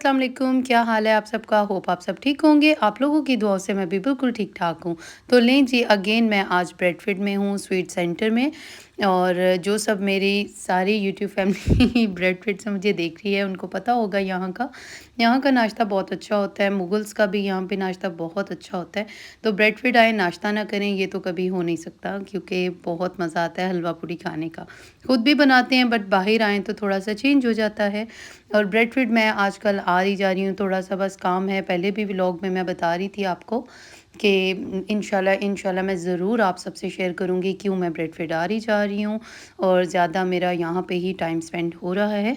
अस्सलाम वालेकुम, क्या हाल है आप सबका? होप आप सब ठीक होंगे। आप लोगों की दुआओं से मैं भी बिल्कुल ठीक-ठाक हूँ। तो लें जी अगेन मैं आज ब्रेडफिट में हूँ, स्वीट सेंटर में और जो सब मेरी सारी यूट्यूब फैमिली ब्रेडफिट से मुझे देख रही है, उनको पता होगा यहाँ का नाश्ता बहुत अच्छा होता है। मुगल्स का भी यहाँ पे नाश्ता बहुत अच्छा होता है। तो ब्रेडफिट आए नाश्ता ना करें, ये तो कभी हो नहीं सकता क्योंकि बहुत मज़ा आता है हलवा पूड़ी खाने का। खुद भी बनाते हैं बट बाहर आएँ तो थोड़ा-सा चेंज हो जाता है। और ब्रेडफिट मैं आजकल आ रही जा रही हूँ, थोड़ा-सा बस काम है। पहले भी व्लॉग में मैं बता रही थी आपको कि इंशाल्लाह मैं ज़रूर आप सबसे शेयर करूँगी क्यों मैं ब्रेडफिट आ रही जा रही हूँ और ज़्यादा मेरा यहाँ पे ही टाइम स्पेंड हो रहा है।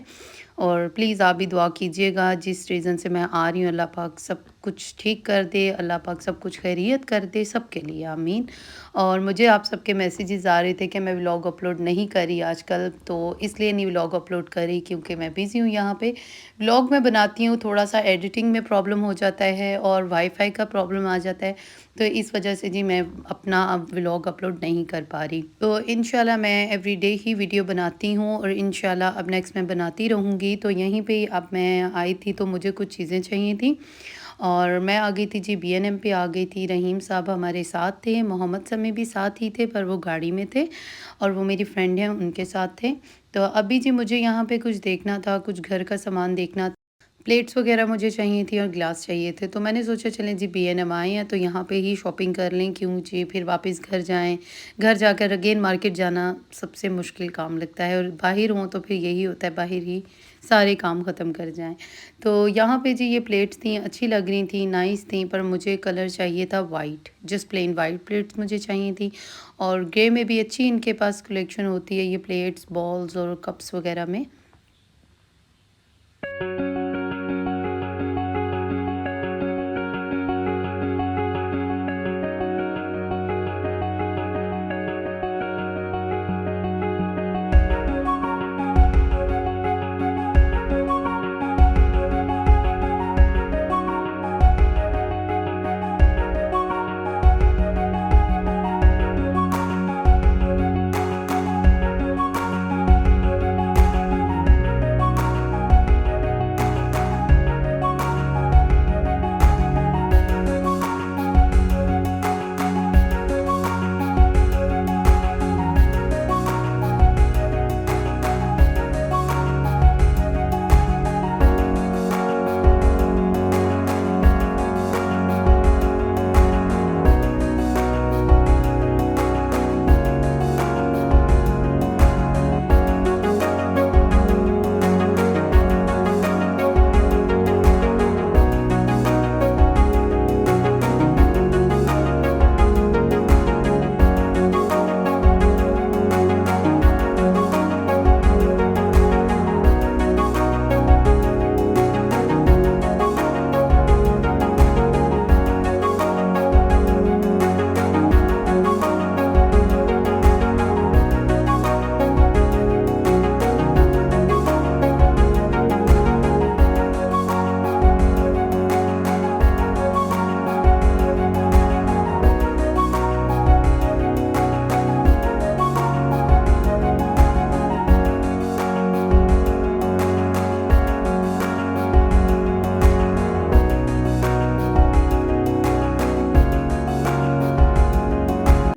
और प्लीज़ आप भी दुआ कीजिएगा जिस रीज़न से मैं आ रही हूँ, अल्लाह पाक सब कुछ ठीक कर दे, अल्लाह पाक सब कुछ खैरियत कर दे, सबके लिए आमीन। और मुझे आप सबके मैसेजेस आ रहे थे कि मैं व्लॉग अपलोड नहीं कर रही आजकल, तो इसलिए नहीं व्लॉग अपलोड कर रही क्योंकि मैं बिज़ी हूँ यहाँ पे। व्लॉग मैं बनाती हूँ, थोड़ा-सा एडिटिंग में प्रॉब्लम हो जाता है और वाईफ़ाई का प्रॉब्लम आ जाता है, तो इस वजह से जी मैं अपना अब व्लॉग अपलोड नहीं कर पा रही। तो इंशाल्लाह मैं एवरीडे ही वीडियो बनाती हूँ और इंशाल्लाह अब नेक्स्ट मैं बनाती रहूँगी। तो यहीं पे अब मैं आई थी तो मुझे कुछ चीज़ें चाहिए थी और मैं आ गई थी जी बीएनएम पे आ गई थी। रहीम साहब हमारे साथ थे, मोहम्मद समी भी साथ ही थे पर वो गाड़ी में थे और वो मेरी फ्रेंड हैं उनके साथ थे। तो अभी जी मुझे यहाँ पे कुछ देखना था, कुछ घर का सामान देखना, प्लेट्स वगैरह मुझे चाहिए थी और ग्लास चाहिए थे। तो मैंने सोचा चलें जी बीएनएम आए हैं तो यहाँ पे ही शॉपिंग कर लें, क्यों जी फिर वापस घर जाएँ। घर जाकर अगेन मार्केट जाना सबसे मुश्किल काम लगता है और बाहर हों तो फिर यही होता है बाहर ही सारे काम ख़त्म कर जाएँ। तो यहाँ पे जी ये प्लेट्स थी, अच्छी लग रही थी, नाइस थी, पर मुझे कलर चाहिए था white, just plain white plates मुझे चाहिए थी और ग्रे में भी अच्छी इनके पास कलेक्शन होती है ये प्लेट्स, बॉल्स और कप्स वगैरह में।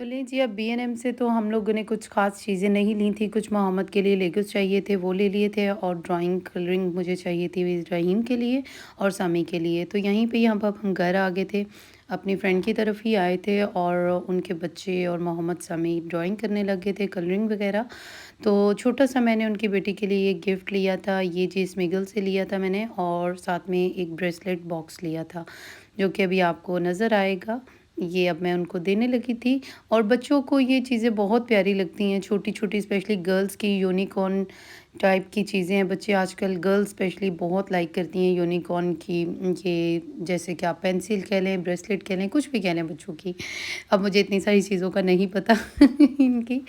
चलिए जी, अब बीएनएम से तो हम लोगों ने कुछ ख़ास चीज़ें नहीं ली थी, कुछ मोहम्मद के लिए लेगोस चाहिए थे, वो ले लिए थे और ड्राइंग कलरिंग मुझे चाहिए थी रहीम के लिए और सामी के लिए। तो यहीं पे ही हम घर आ गए थे, अपनी फ्रेंड की तरफ ही आए थे और उनके बच्चे और मोहम्मद सामी ड्राइंग करने लग गए थे, कलरिंग वगैरह। तो छोटा-सा मैंने उनकी बेटी के लिए एक गिफ्ट लिया था, ये जी स्मिगल से लिया था मैंने और साथ में एक ब्रेसलेट बॉक्स लिया था, जो कि अभी आपको नज़र आएगा। ये अब मैं उनको देने लगी थी और बच्चों को ये चीज़ें बहुत प्यारी लगती हैं, छोटी-छोटी स्पेशली गर्ल्स की यूनिकॉर्न टाइप की चीज़ें हैं। बच्चे आजकल गर्ल्स स्पेशली बहुत लाइक करती हैं यूनिकॉर्न की, ये जैसे कि आप पेंसिल कह लें, ब्रेसलेट कह लें, कुछ भी कह लें बच्चों की। अब मुझे इतनी सारी चीज़ों का नहीं पता इनकी।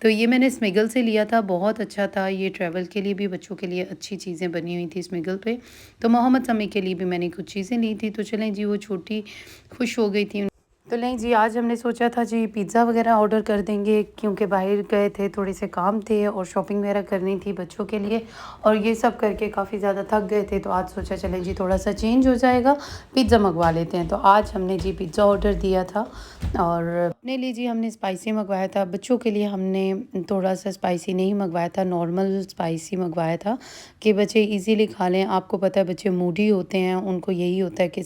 तो ये मैंने स्मिगल से लिया था, बहुत अच्छा था। ये ट्रैवल के लिए भी बच्चों के लिए अच्छी चीज़ें बनी हुई थी स्मिगल पे। तो मोहम्मद समी के लिए भी मैंने कुछ चीज़ें ली थी। तो चलें जी, वो छोटी खुश हो गई थी। तो नहीं जी, आज हमने सोचा था जी पिज़्ज़ा वग़ैरह ऑर्डर कर देंगे क्योंकि बाहर गए थे, थोड़े से काम थे और शॉपिंग वग़ैरह करनी थी बच्चों के लिए और ये सब करके काफ़ी ज़्यादा थक गए थे, तो आज सोचा चलें जी थोड़ा-सा चेंज हो जाएगा, पिज़्ज़ा मँगवा लेते हैं। तो आज हमने जी पिज़्ज़ा ऑर्डर दिया था और अपने लिए जी हमने स्पाइसी मँगवाया था, बच्चों के लिए हमने थोड़ा-सा स्पाइसी नहीं मँगवाया था, नॉर्मल स्पाइसी मँगवाया था कि बच्चे ईज़िली खा लें। आपको पता है बच्चे मूडी होते हैं, उनको यही होता है कि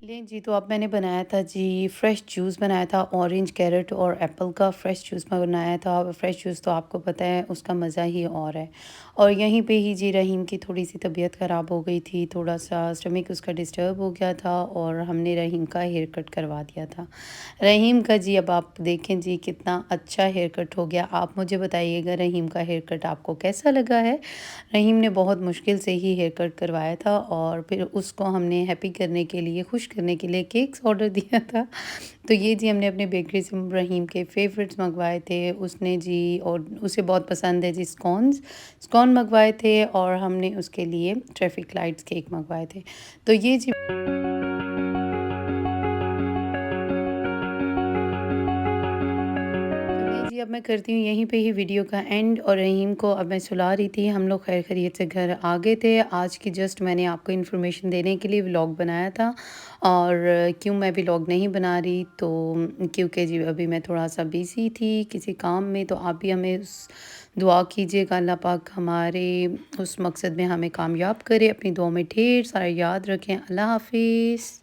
लें जी, तो अब मैंने बनाया था जी फ्रेश जूस बनाया था ऑरेंज, कैरेट और एप्पल का फ्रेश जूस बनाया था। फ्रेश जूस तो आपको पता है उसका मज़ा ही और है। और यहीं पे ही जी रहीम की थोड़ी-सी तबीयत ख़राब हो गई थी, थोड़ा-सा स्टमक उसका डिस्टर्ब हो गया था और हमने रहीम का हेयर कट करवा दिया था। रहीम का जी अब आप देखें जी कितना अच्छा हेयर कट हो गया। आप मुझे बताइएगा रहीम का हेयर कट आपको कैसा लगा है? रहीम ने बहुत मुश्किल से ही हेयर कट करवाया था और फिर उसको हमने हैप्पी करने के लिए, खुश करने के लिए केक्स ऑर्डर दिया था। तो ये जी हमने अपने बेकरी से रहीम के फ़ेवरेट्स मँगवाए थे। उसने जी और उसे बहुत पसंद है जी स्कॉन्स, स्कॉन मँगवाए थे और हमने उसके लिए ट्रैफिक लाइट्स केक मँगवाए थे। तो ये जी चलिए जी, अब मैं करती हूँ यहीं पे ही वीडियो का एंड और रहीम को अब मैं सुला रही थी। हम लोग खैर खैरियत से घर आ गए थे। आज की जस्ट मैंने आपको इन्फॉर्मेशन देने के लिए व्लॉग बनाया था और क्यों मैं व्लॉग नहीं बना रही तो क्योंकि जी अभी मैं थोड़ा-सा बिज़ी थी किसी काम में, तो आप भी हमें उस दुआ कीजिएगा अल्लाह पाक हमारे उस मकसद में हमें कामयाब करे। अपनी दुआ में ढेर सारा याद रखें। अल्लाह हाफ़िज़।